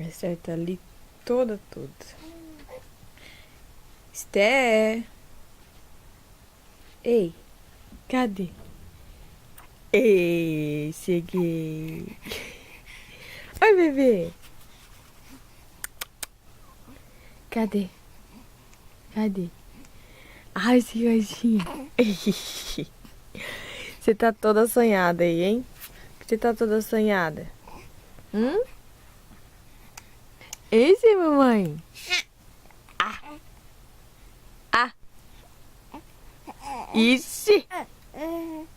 Acerta ali toda. Esté. Ei, cadê? Ei, cheguei. Oi, bebê. Cadê? Ai, senhorzinha. Você tá toda assanhada aí, hein? Você tá toda assanhada. Esse, mamãe? Ixi!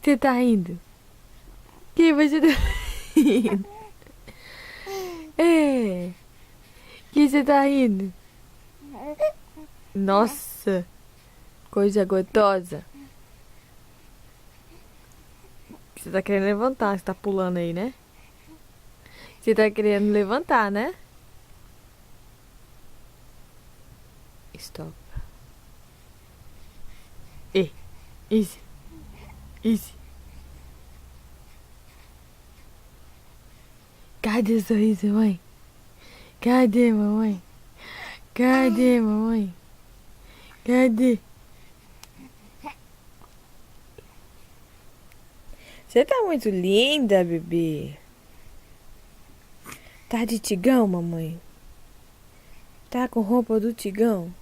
Você tá rindo? Que você tá rindo? É. Que você tá rindo? Nossa! Coisa gostosa. Você tá querendo levantar, você tá pulando aí, né? Você tá querendo levantar, né? Stop. Ei, easy. Cadê o sorriso, mãe? Cadê, mamãe? Cadê? Você tá muito linda, bebê. Tá de tigão, mamãe? Tá com roupa do tigão?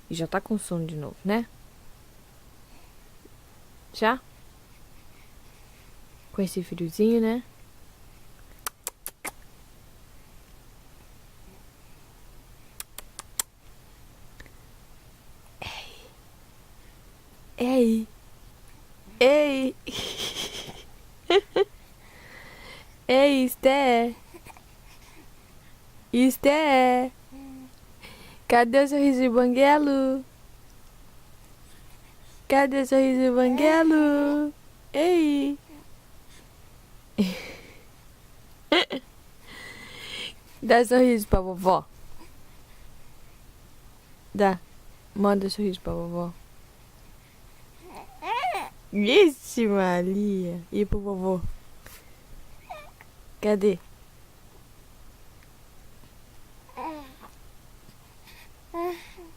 E já tá com sono de novo, né? Já? Com esse friozinho, né? Ei! Ei, Esté! Cadê o sorriso de banguelo? Ei! Dá sorriso pra vovó. Dá. Manda sorriso pra vovó. Ixi, Maria. E pro vovô? Cadê?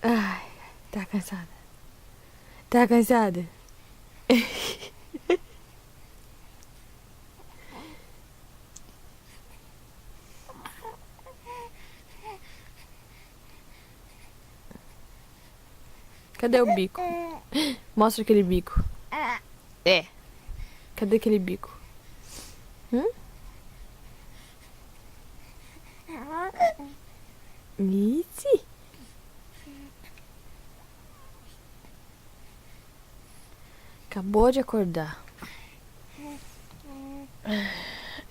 Ai, tá cansada. Cadê o bico? Mostra aquele bico. É. Cadê aquele bico? Ixi. Acabou de acordar.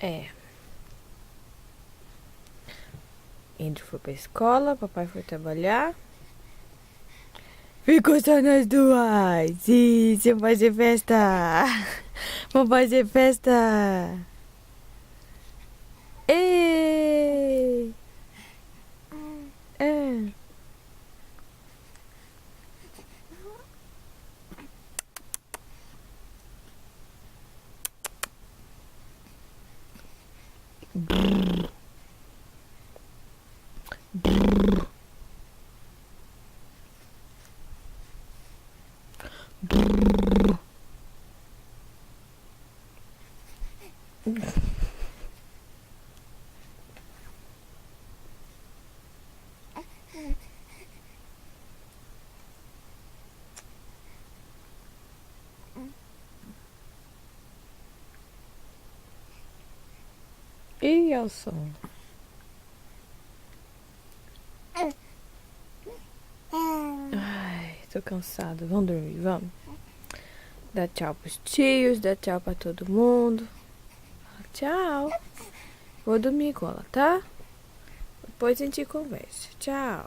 É. Andrew foi pra escola, papai foi trabalhar. Ficou só nós duas. Isso, vamos fazer festa. Vamos fazer festa. Ei! É. E é o som. Ai, tô cansada. Vamos dormir, vamos. Dá tchau pros tios, dá tchau pra todo mundo. Tchau. Vou dormir com ela, tá? Depois a gente conversa. Tchau.